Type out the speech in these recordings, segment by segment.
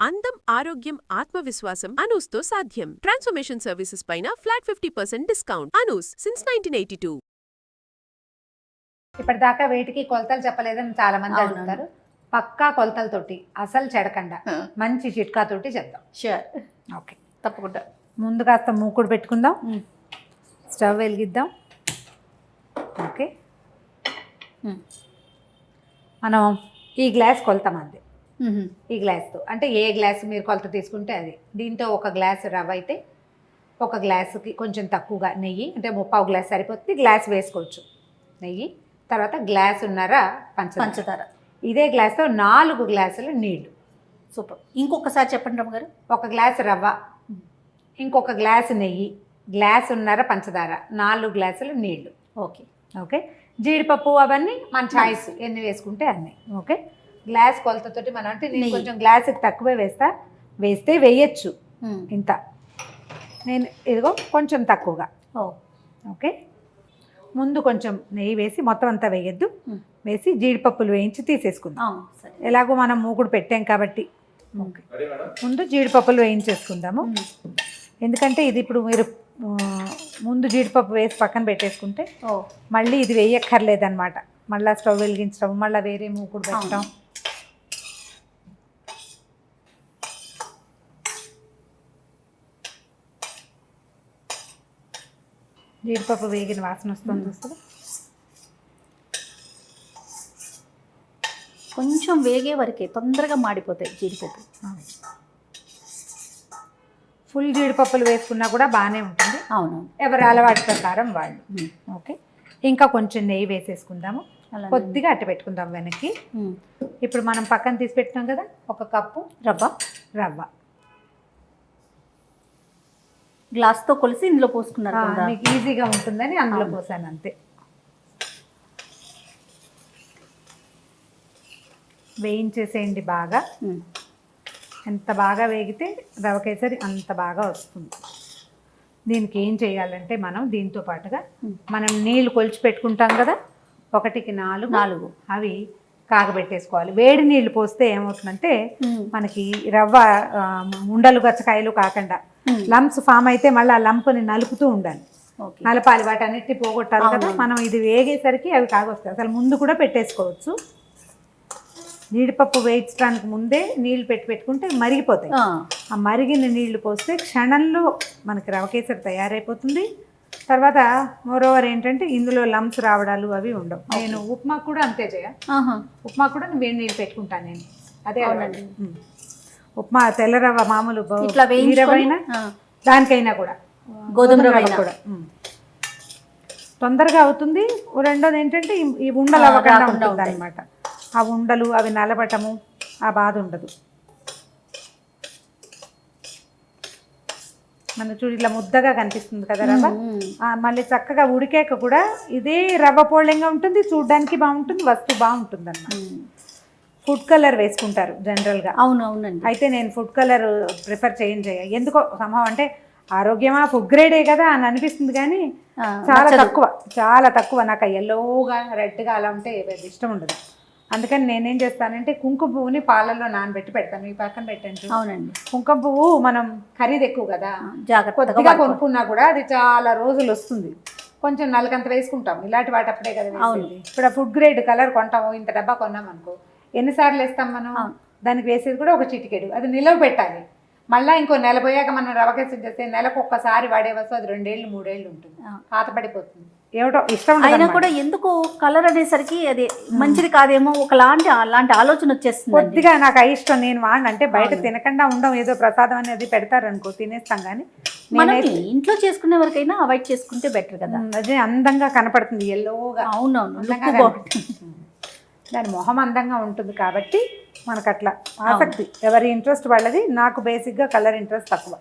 అందం, ఆరోగ్యం, ఆత్మవిశ్వాసం అనూస్తో సాధ్యం. ట్రాన్స్ఫర్మేషన్ సర్వీసెస్ పైన ఫ్లాట్ 50% డిస్కౌంట్. అనూస్ సిన్స్ 1982. ఇప్పటిదాకా వేటికి కొలతలు చెప్పలేదని చాలా మంది అడుగుతారు. పక్కా కొలతలతోటి అసలు చెడకుండా మంచి చిట్కాతోటి చెప్దాం. షూర్, ఓకే, తప్పకుండా. ముందు కాస్త మూకుడు పెట్టుకుందాం, స్టవ్ వెలిగిద్దాం. ఓకే, మనం ఈ గ్లాస్ కొలతాం అంది. ఈ గ్లాస్తో అంటే ఏ గ్లాస్ మీరు కొలత తీసుకుంటే అది. దీంతో ఒక గ్లాస్ రవ్వ అయితే ఒక గ్లాసుకి కొంచెం తక్కువగా నెయ్యి, అంటే 1/4 గ్లాస్ సరిపోతుంది. గ్లాస్ వేసుకోవచ్చు నెయ్యి. తర్వాత గ్లాసున్నర పంచదార. ఇదే గ్లాస్తో 4 గ్లాసులు నీళ్లు. సూపర్. ఇంకొకసారి చెప్పండి రమ్మగారు. ఒక గ్లాసు రవ్వ, ఇంకొక గ్లాసు నెయ్యి, గ్లాసున్నర పంచదార, 4 గ్లాసులు నీళ్లు. ఓకే ఓకే, జీడిపప్పు అవన్నీ మన చాయిస్, ఎన్ని వేసుకుంటే అన్నీ. ఓకే, గ్లాస్ కొలతతోటి మనం అంటే నేను కొంచెం గ్లాసుకి తక్కువే వేస్తే వేయచ్చు. ఇంత నేను ఇదిగో కొంచెం తక్కువగా. ఓకే, ముందు కొంచెం నెయ్యి వేసి మొత్తం అంతా వేయద్దు, వేసి జీడిపప్పులు వేయించి తీసేసుకుందాం. ఎలాగో మనం మూకుడు పెట్టాం కాబట్టి ముందు జీడిపప్పులు వేయించేసుకుందాము. ఎందుకంటే ఇది ఇప్పుడు మీరు ముందు జీడిపప్పు వేసి పక్కన పెట్టేసుకుంటే మళ్ళీ ఇది వేయక్కర్లేదన్నమాట. మళ్ళీ స్టవ్ వెలిగించడం, మళ్ళీ వేరే మూకుడు పెట్టడం. జీడిపప్పు వేగిన వాసన వస్తుంది చూస్తుంది. కొంచెం వేగే వరకే తొందరగా మాడిపోతాయి జీడిపప్పు. ఫుల్ జీడిపప్పులు వేసుకున్నా కూడా బాగానే ఉంటుంది. అవును, ఎవరి అలవాటు ప్రకారం వాళ్ళు. ఓకే, ఇంకా కొంచెం నెయ్యి వేసేసుకుందాము. కొద్దిగా అట్ట పెట్టుకుందాం వెనక్కి. ఇప్పుడు మనం పక్కన తీసి పెట్టినాం కదా, 1 కప్పు రవ్వ గ్లాస్తో కొలిసి ఇందులో పోసుకున్నారు. మీకు ఈజీగా ఉంటుందని అందులో పోసాను అంతే. వేయించేసేయండి బాగా. ఎంత బాగా వేగితే రవ్వ కేసరి అంత బాగా వస్తుంది. దీనికి ఏం చేయాలంటే మనం దీంతో పాటుగా మనం నీళ్లు కొలిచి పెట్టుకుంటాం కదా, 1కి 4 అవి కాగబెట్టేసుకోవాలి. వేడి నీళ్లు పోస్తే ఏమవుతుందంటే మనకి రవ్వ ఉండలు గచ్చకాయలు కాకుండా లంప్స్ ఫామ్ అయితే మళ్ళీ ఆ లంప్ని నలుపుతూ ఉండాలి. నలపాలి, వాటన్నిటిని పోగొట్టాలి కదా. మనం ఇది వేగేసరికి అవి కాగొస్తాయి. అసలు ముందు కూడా పెట్టేసుకోవచ్చు. జీడిపప్పు వేయించడానికి ముందే నీళ్లు పెట్టుకుంటే మరిగిపోతాయి. ఆ మరిగిన నీళ్లు పోస్తే క్షణంలో మనకి రవ్వ కేసరి తయారైపోతుంది. తర్వాత మోరోవర్ ఏంటంటే ఇందులో లంప్స్ రావడాలు అవి ఉండవు. నేను ఉప్మా కూడా అంతే ఉప్మా కూడా వేడి నీళ్ళు పెట్టుకుంటాను నేను. అదే అవునండి, ఉప్మా తెల్ల రవ్వ మామూలు రవ్వైనా దానికైనా కూడా గోధుమ రవ్వ కూడా తొందరగా అవుతుంది. రెండోది ఏంటంటే ఈ ఉండలు అవ్వకుండా ఉంటుంది అనమాట. ఆ ఉండలు అవి నలబటము ఆ బాధ ఉండదు. మన చూడు ఇట్లా ముద్దగా కనిపిస్తుంది కదా రవ్వ. మళ్ళీ చక్కగా ఉడికాక కూడా ఇదే రవ్వ పోళ్ళంగా ఉంటుంది, చూడడానికి బాగుంటుంది, వస్తువు బాగుంటుంది అన్నమాట. ఫుడ్ కలర్ వేసుకుంటారు జనరల్గా. అవునండి. అయితే నేను ఫుడ్ కలర్ ప్రిఫర్ ఎందుకో సంభవం అంటే ఆరోగ్యమా ఫుడ్ గ్రేడే కదా అని అనిపిస్తుంది, కానీ చాలా తక్కువ. నాకు ఎల్లోగా రెడ్గా అలా ఉంటే ఇష్టం ఉండదు. అందుకని నేనేం చేస్తానంటే కుంకుమ పువ్వుని పాలల్లో నానబెట్టి పెడతాను. ఈ పక్కన పెట్టండి. అవునండి, కుంకుమ పువ్వు మనం ఖరీదు ఎక్కువ కదా, జాగ్రత్తగా కొనుక్కున్నా కూడా అది చాలా రోజులు వస్తుంది. కొంచెం నలకంత వేసుకుంటాం, ఇలాంటి వాటి అప్పుడే కదా. ఇప్పుడు ఆ ఫుడ్ గ్రేడ్ కలర్ కొంటాము, ఇంత డబ్బా కొన్నాం అనుకో, ఎన్నిసార్లు వేస్తాం మనం? దానికి వేసేది కూడా ఒక చిటికెడు. అది నిలవ పెట్టాలి. మళ్ళీ ఇంకో నెల పోయాక మనం రవ్వ కేసరి చేస్తే నెలకు ఒక్కసారి వాడే వస్తు అది 2 ఏళ్ళు 3 ఏళ్ళు ఉంటుంది, పాత పడిపోతుంది. ఏమిటో ఇష్టం అయినా కూడా ఎందుకు కలర్ అనేసరికి అది మంచిది కాదేమో అలాంటి ఆలోచన వచ్చేస్తుంది. కొద్దిగా నాకు ఇష్టం, నేను వాడిని. అంటే బయట తినకుండా ఉండం, ఏదో ప్రసాదం అనేది పెడతారు అనుకో, తినేస్తాం. కానీ మనం ఇంట్లో చేసుకునే వరకైనా అవాయిడ్ చేసుకుంటే బెటర్ కదా. అదే అందంగా కనపడుతుంది, ఎల్లోగా. అవునవును, దాని మొహం అందంగా ఉంటుంది కాబట్టి మనకు అట్లా ఆసక్తి. ఎవరి ఇంట్రెస్ట్ వాళ్ళది. నాకు బేసిక్గా కలర్ ఇంట్రెస్ట్ తక్కువ.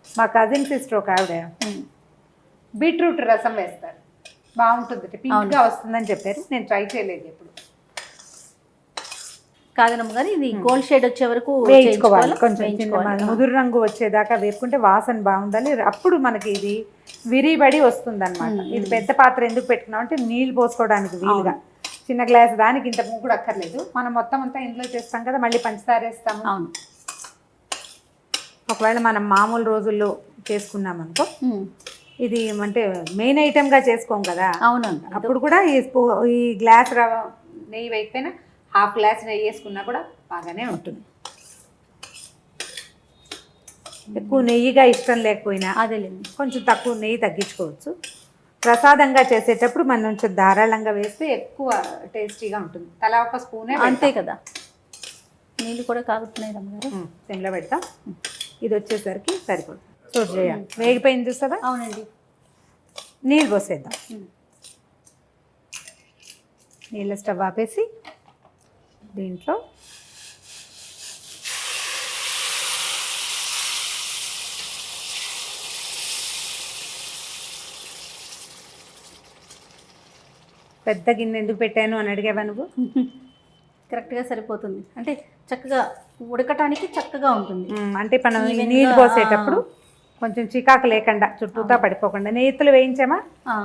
మా కజిన్ సిస్టర్ ఒక ఆవిడ బీట్రూట్ రసం వేస్తారు, బాగుంటుంది, పింక్గా వస్తుందని చెప్పారు. నేను ట్రై చేయలేదు ఎప్పుడు. కాదనమ్మ గారు, ఇది గోల్డ్ షేడ్ వచ్చే వరకు వేయించుకోవాలి. కొంచెం ముదురు రంగు వచ్చేదాకా వేపుకుంటే వాసన బాగుండాలి. అప్పుడు మనకి ఇది విరిబడి వస్తుంది అనమాట. ఇది పెద్ద పాత్ర ఎందుకు పెట్టుకున్నాం అంటే నీళ్ళు పోసుకోవడానికి వీలుగా. చిన్న గ్లాస్ దానికి ఇంత మూకుడు అక్కర్లేదు. మనం మొత్తం అంతా ఇంట్లో చేస్తాం కదా, మళ్ళీ పంచదార వేస్తాము. అవును. ఒకవేళ మనం మామూలు రోజుల్లో చేసుకున్నాం అనుకో, ఇది అంటే మెయిన్ ఐటెంగా చేసుకోం కదా. అవునండి. అప్పుడు కూడా ఈ గ్లాస్ నెయ్యి వేయకపోయినా హాఫ్ గ్లాస్ నెయ్యి వేసుకున్నా కూడా బాగానే ఉంటుంది. ఎక్కువ నెయ్యిగా ఇష్టం లేకపోయినా అదేలేండి, కొంచెం తక్కువ నెయ్యి తగ్గించుకోవచ్చు. ప్రసాదంగా చేసేటప్పుడు మనం కొంచెం ధారాళంగా వేస్తే ఎక్కువ టేస్టీగా ఉంటుంది. తలా ఒక స్పూనే అంతే కదా. నీళ్ళు కూడా కాగుతున్నాయి రమ్మగారు. సిమ్లో పెడతాం. ఇది వచ్చేసరికి సరిపోతుంది. చూడు జయ, వేగిపోయింది చూస్తుందా? అవునండి. నీళ్ళు పోసేద్దాం. నీళ్ళ స్టవ్ ఆపేసి దీంట్లో పెద్ద గిన్నె ఎందుకు పెట్టాను అని అడిగావా నువ్వు? కరెక్ట్గా సరిపోతుంది, అంటే చక్కగా ఉడకటానికి చక్కగా ఉంటుంది. అంటే మనం నీళ్ళు పోసేటప్పుడు కొంచెం చికాకు లేకుండా చుట్టూతా పడిపోకుండా నెయ్యితులు వేయించామా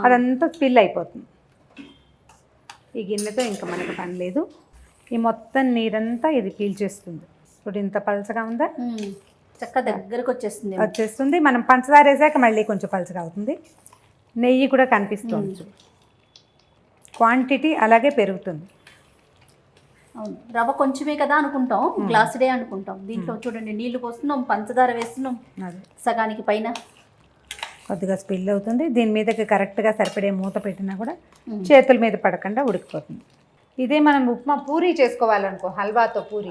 అదంతా స్పిల్ అయిపోతుంది. ఈ గిన్నెతో ఇంకా మనకు పని లేదు. ఈ మొత్తం నీరంతా ఇది పీల్చేస్తుంది. ఇప్పుడు ఇంత పలచగా ఉందా, చక్కగా దగ్గరకు వచ్చేస్తుంది. మనం పంచదార వేసాక మళ్ళీ కొంచెం పలచగా అవుతుంది. నెయ్యి కూడా కనిపిస్తుంది. క్వాంటిటీ అలాగే పెరుగుతుంది. అవును, రవ్వ కొంచెమే కదా అనుకుంటాం, గ్లాసుడే అనుకుంటాం. దీంట్లో చూడండి నీళ్లు పోస్తున్నాం, పంచదార వేస్తున్నాం, సగానికి పైన కొద్దిగా స్పిల్ అవుతుంది. దీని మీదకి కరెక్ట్గా సరిపడే మూత పెట్టినా కూడా చేతుల మీద పడకుండా ఉడికిపోతుంది. ఇదే మనం ఉప్మా పూరీ చేసుకోవాలనుకో, హల్వాతో పూరీ,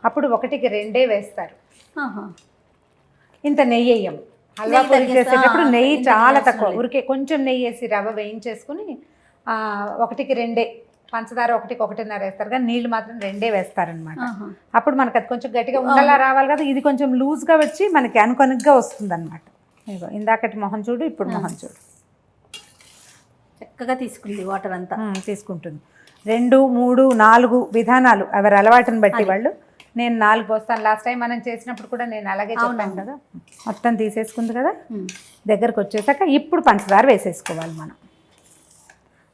అప్పుడు 1కి 2 వేస్తారు. ఇంత నెయ్యి వేయం. హల్వా పూరీ చేసేటప్పుడు నెయ్యి చాలా తక్కువ, ఊరికే కొంచెం నెయ్యి వేసి రవ్వ వేయించేసుకుని 1కి 2 పంచదార 1కి 1.5 వేస్తారు, కానీ నీళ్ళు మాత్రం 2 వేస్తారనమాట. అప్పుడు మనకు అది కొంచెం గట్టిగా ఉండలా రావాలి కదా, ఇది కొంచెం లూజ్గా వచ్చి మనకి అనుకొనుగ్గా వస్తుంది అనమాట. ఇందాకటి మొహం చూడు, ఇప్పుడు మొహం చూడు, చక్కగా తీసుకుంది వాటర్ అంతా. తీసుకుంటుంది. 2, 3, 4 విధానాలు ఎవరి అలవాటుని బట్టి వాళ్ళు. నేను 4 పోస్తాను. లాస్ట్ టైం మనం చేసినప్పుడు కూడా నేను అలాగే చెప్పాను కదా. మొత్తం తీసేసుకుంది కదా. దగ్గరకు వచ్చేసాక ఇప్పుడు పంచదార వేసేసుకోవాలి మనం.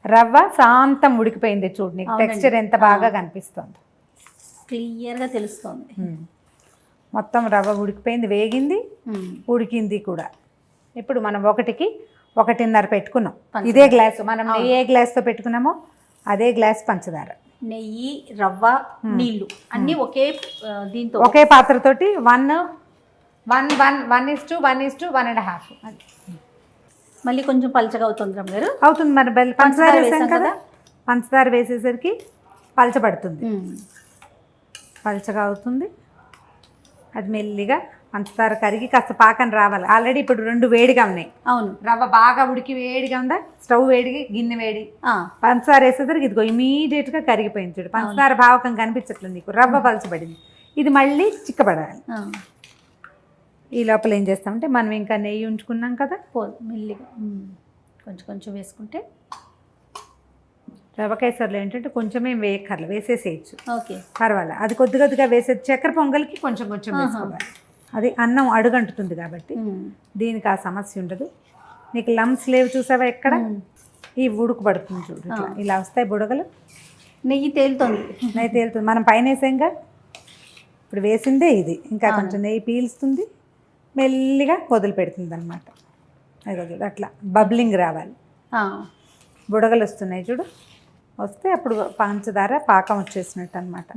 రవ్వ శాంతం ఉడికిపోయింది చూడు, నీకు టెక్స్చర్ ఎంత బాగా కనిపిస్తుంది, క్లియర్గా తెలుస్తుంది. మొత్తం రవ్వ ఉడికిపోయింది, వేగింది, ఉడికింది కూడా. ఇప్పుడు మనం 1కి 1.5 పెట్టుకున్నాం. ఇదే గ్లాసు మనం ఏ గ్లాస్తో పెట్టుకున్నామో అదే గ్లాస్ పంచదార. నెయ్యి, రవ్వ, నీళ్లు అన్నీ దీంతో ఒకే పాత్రతోటి 1:1:1:1.5. మళ్ళీ కొంచెం పలచగా అవుతుంది రమ్మగారు. అవుతుంది, మరి పంచదార వేసాం కదా. పంచదార వేసేసరికి పలచబడుతుంది, పలచగా అవుతుంది. అది మెల్లిగా పంచదార కరిగి కాస్త పాకం రావాలి. ఆల్రెడీ ఇప్పుడు 2 వేడిగా ఉన్నాయి. అవును, రవ్వ బాగా ఉడికి వేడిగా ఉందా, స్టవ్ వేడికి గిన్నె వేడి. పంచదార వేసేసరికి ఇదిగో ఇమీడియట్గా కరిగిపోయింది చూడు. పంచదార భావకం కనిపించట్లేదు నీకు, రవ్వ పలచబడింది. ఇది మళ్ళీ చిక్కబడాలి. ఈ లోపల ఏం చేస్తామంటే మనం ఇంకా నెయ్యి ఉంచుకున్నాం కదా, మెల్లిగా కొంచెం కొంచెం వేసుకుంటే. రవ్వ కేసరిలో ఏంటంటే కొంచెమే వేయక్కర్లేదు, వేసేసేయచ్చు, ఓకే పర్వాలేదు. అది కొద్ది కొద్దిగా వేసేది. చక్కెర పొంగల్కి కొంచెం కొంచెం వేసుకోవాలి, అది అన్నం అడుగంటుతుంది కాబట్టి దీనికి ఆ సమస్య ఉండదు. నీకు లమ్స్ లేవు చూసావా ఎక్కడ, ఈ ఉడుకు పడుతుంది చూడు, ఇలా వస్తాయి బుడగలు. నెయ్యి తేలుతుంది, నెయ్యి తేలుతుంది. మనం పైన వేసాంగా, ఇప్పుడు వేసిందే ఇది, ఇంకా కొంచెం నెయ్యి పీల్స్తుంది, మెల్లిగా వదిలి పెడుతుంది అనమాట. అది అట్లా బబ్లింగ్ రావాలి, బుడగలు వస్తున్నాయి చూడు, వస్తే అప్పుడు పంచదార పాకం వచ్చేసినట్టు అనమాట.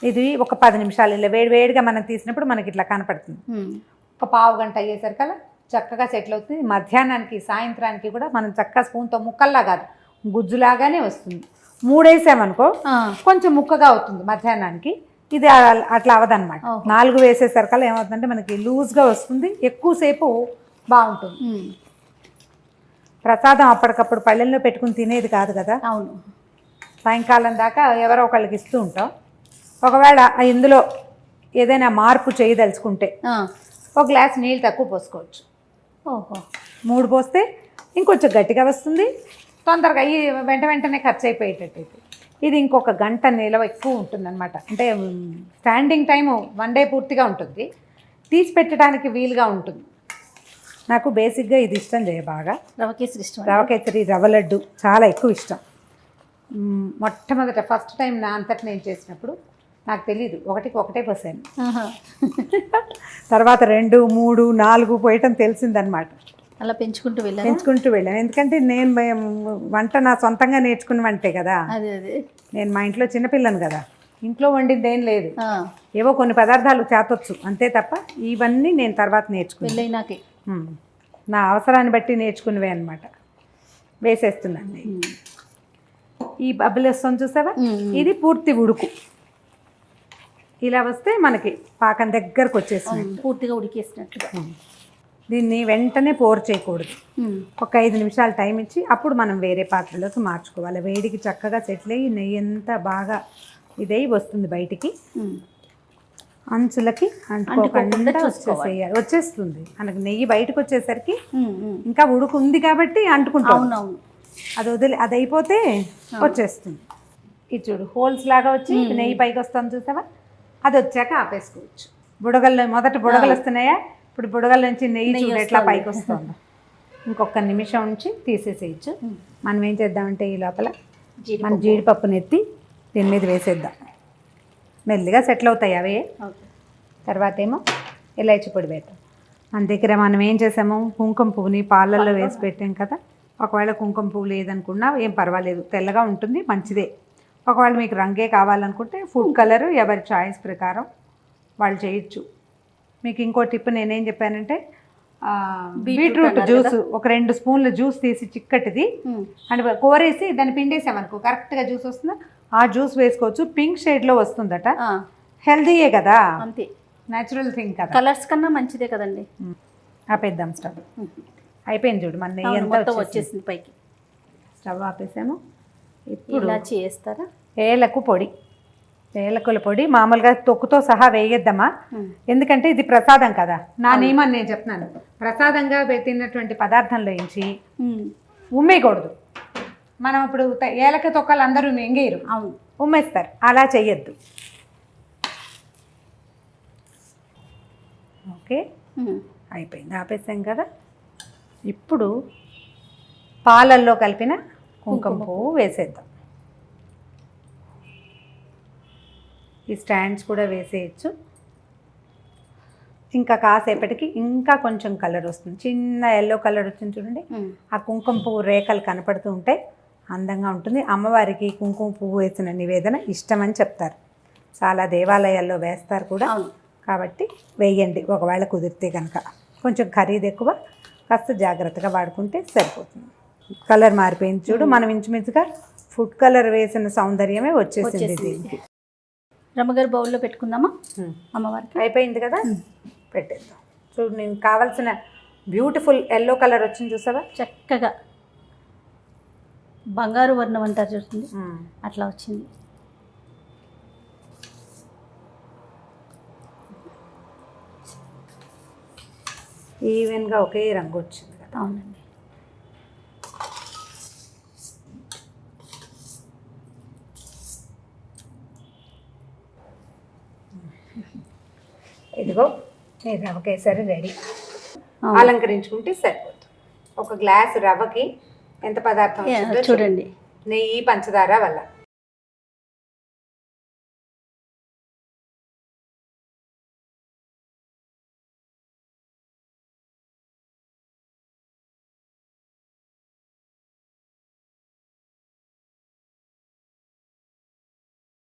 ఇది ఒక 10 నిమిషాలు ఇలా వేడివేడిగా మనం తీసినప్పుడు మనకి ఇట్లా కనపడుతుంది. ఒక పావు గంట అయ్యేసరికల్లా చక్కగా సెటిల్ అవుతుంది. మధ్యాహ్నానికి సాయంత్రానికి కూడా మనం చక్కగా స్పూన్తో ముక్కల్లా కాదు, గుజ్జులాగానే వస్తుంది. 3 వేసామనుకో కొంచెం ముక్కగా అవుతుంది మధ్యాహ్నానికి. ఇది అట్లా అవదన్నమాట. 4 వేసేసరికల్లా ఏమవుతుందంటే మనకి లూజ్గా వస్తుంది, ఎక్కువసేపు బాగుంటుంది. ప్రసాదం అప్పటికప్పుడు పళ్ళెల్లో పెట్టుకుని తినేది కాదు కదా. అవును, సాయంకాలం దాకా ఎవరో ఒకళ్ళకి ఇస్తూ ఉంటాం. ఒకవేళ ఇందులో ఏదైనా మార్పు చేయదలుచుకుంటే ఒక గ్లాస్ నీళ్ళు తక్కువ పోసుకోవచ్చు. ఓహో, 3 పోస్తే ఇంకొంచెం గట్టిగా వస్తుంది, తొందరగా ఈ వెంటనే ఖర్చు అయిపోయేటట్టయితే. ఇది ఇంకొక గంట నిలవ ఎక్కువ ఉంటుందన్నమాట. అంటే స్టాండింగ్ టైము 1 డే పూర్తిగా ఉంటుంది, తీసి పెట్టడానికి వీలుగా ఉంటుంది. నాకు బేసిక్గా ఇది ఇష్టం చేయ బాగా, రవ్వ కేసరి ఇష్టం. రవ్వ కేసరి, రవ్వ లడ్డు చాలా ఎక్కువ ఇష్టం. మొట్టమొదట ఫస్ట్ టైం నా అంతటి నేను చేసినప్పుడు నాకు తెలీదు, ఒకటికి ఒకటే పోసాను. ఆహా. తర్వాత 2, 3, 4 పోయటం తెలిసిందనమాట. అలా పెంచుకుంటూ వెళ్ళాను. పెంచుకుంటూ వెళ్ళాను. ఎందుకంటే నేను వంట నా సొంతంగా నేర్చుకున్న వంటే కదా. అదే నేను మా ఇంట్లో చిన్నపిల్లను కదా, ఇంట్లో వండింది ఏం లేదు. ఆ, ఏవో కొన్ని పదార్థాలు చేతొచ్చు అంతే తప్ప ఇవన్నీ నేను తర్వాత నేర్చుకున్నాను. పెళ్ళైనాకే. నా అవసరాన్ని బట్టి నేర్చుకునేవే అనమాట. వేసేస్తున్నాను. ఈ బబ్బులు వస్తుంది చూసావా, ఇది పూర్తి ఉడుకు. ఇలా వస్తే మనకి పాకం దగ్గరకు వచ్చేసింది. పూర్తిగా ఉడికేసినట్లుగా. దీన్ని వెంటనే పోర్ చేయకూడదు. ఒక 5 నిమిషాలు టైం ఇచ్చి అప్పుడు మనం వేరే పాత్రలోకి మార్చుకోవాలి. వేడికి చక్కగా సెటిల్ అయ్యి నెయ్యి అంతా బాగా ఇదై వస్తుంది బయటికి. అంచులకి అంటుకోకుండా వచ్చేసేయాలి. వచ్చేస్తుంది మనకి నెయ్యి బయటకు వచ్చేసరికి. ఇంకా ఉడుకు ఉంది కాబట్టి అంటుకుంటాం. అవునవును. అది అయిపోతే వచ్చేస్తుంది. ఇది చూడు, హోల్స్ లాగా వచ్చి నెయ్యి పైకి వస్తుంది చూసావా, అది వచ్చాక ఆపేసుకోవచ్చు. బుడగల్లో మొదట బుడగలు వస్తున్నాయా, ఇప్పుడు బుడగల నుంచి నెయ్యి చూడు ఎట్లా పైకి వస్తుంది. ఇంకొక నిమిషం ఉంచి తీసేసేయచ్చు. మనం ఏం చేద్దామంటే ఈ లోపల మన జీడిపప్పుని ఎత్తి దీని మీద వేసేద్దాం. మెల్లిగా సెటిల్ అవుతాయి అవే. తర్వాత ఏమో ఇలాచి పొడి వేద్దాం. మన దగ్గర మనం ఏం చేసాము, కుంకుమ పువ్వుని పాలల్లో వేసి పెట్టాం కదా. ఒకవేళ కుంకుమ పువ్వు లేదనుకున్నా ఏం పర్వాలేదు, తెల్లగా ఉంటుంది, మంచిదే. ఒకవేళ మీకు రంగే కావాలనుకుంటే ఫుడ్ కలర్ ఎవరి చాయిస్ ప్రకారం వాళ్ళు చేయొచ్చు. మీకు ఇంకో టిప్ నేనేం చెప్పానంటే, బీట్రూట్ జ్యూస్ ఒక 2 స్పూన్ల జ్యూస్ తీసి చిక్కటిది అండ్ కోరేసి దాన్ని పిండేసామనుకో కరెక్ట్గా జ్యూస్ వస్తుందా, ఆ జ్యూస్ వేసుకోవచ్చు. పింక్ షేడ్లో వస్తుందట, హెల్దీయే కదా, అంతే, న్యాచురల్ థింగ్ కదా. కలర్స్ కన్నా మంచిదే కదండి. ఆపేద్దాం స్టవ్. అయిపోయింది చూడు, మన నెయ్యి అంతా వచ్చేసింది పైకి. స్టవ్ ఆపేసాము. ఇప్పుడు ఇలాచి వేస్తారా? ఏలకుల పొడి మామూలుగా తొక్కుతో సహా వేయొద్దమ్మా, ఎందుకంటే ఇది ప్రసాదం కదా. నా నియమాన్ని నేను చెప్తున్నాను, ప్రసాదంగా పెట్టినటువంటి పదార్థంలో నుంచి ఉమ్మేయకూడదు. మనం ఇప్పుడు ఏలక తొక్కలు అందరూ ఎంగేయరు, అవును, ఉమ్మేస్తారు. అలా చెయ్యొద్దు. ఓకే, అయిపోయింది, ఆపేసాం కదా. ఇప్పుడు పాలల్లో కలిపిన కుంకుమ పువ్వు వేసేద్దాం. ఈ స్టాండ్స్ కూడా వేసేయచ్చు. ఇంకా కాసేపటికి ఇంకా కొంచెం కలర్ వస్తుంది, చిన్న ఎల్లో కలర్ వచ్చింది చూడండి. ఆ కుంకుమ పువ్వు రేఖలు కనపడుతూ ఉంటే అందంగా ఉంటుంది. అమ్మవారికి కుంకుమ పువ్వు వేసిన నివేదన ఇష్టమని చెప్తారు, చాలా దేవాలయాల్లో వేస్తారు కూడా. కాబట్టి వేయండి ఒకవేళ కుదిరితే కనుక. కొంచెం ఖరీదు ఎక్కువ, కాస్త జాగ్రత్తగా వాడుకుంటే సరిపోతుంది. కలర్ మారిపోయింది చూడు, మనం ఇంచుమించుగా ఫుడ్ కలర్ వేసిన సౌందర్యమే వచ్చేసింది దీనికి. రమ్మగారు బౌల్లో పెట్టుకుందామా అమ్మవారికి? అయిపోయింది కదా, పెట్టేద్దాం. చూడు, నేను కావాల్సిన బ్యూటిఫుల్ ఎల్లో కలర్ వచ్చింది చూసావా, చక్కగా బంగారు వర్ణం అంటారు చూస్తుంది, అట్లా వచ్చింది. ఈవెన్గా ఒకే రంగు వచ్చింది కదా. అవునండి. ఇదిగో ఈ రవ్వ కేసరి రెడీ. అలంకరించుకుంటే సరిపోతుంది. ఒక గ్లాస్ రవ్వకి ఎంత పదార్థం చూడండి, నెయ్యి పంచదార వల్ల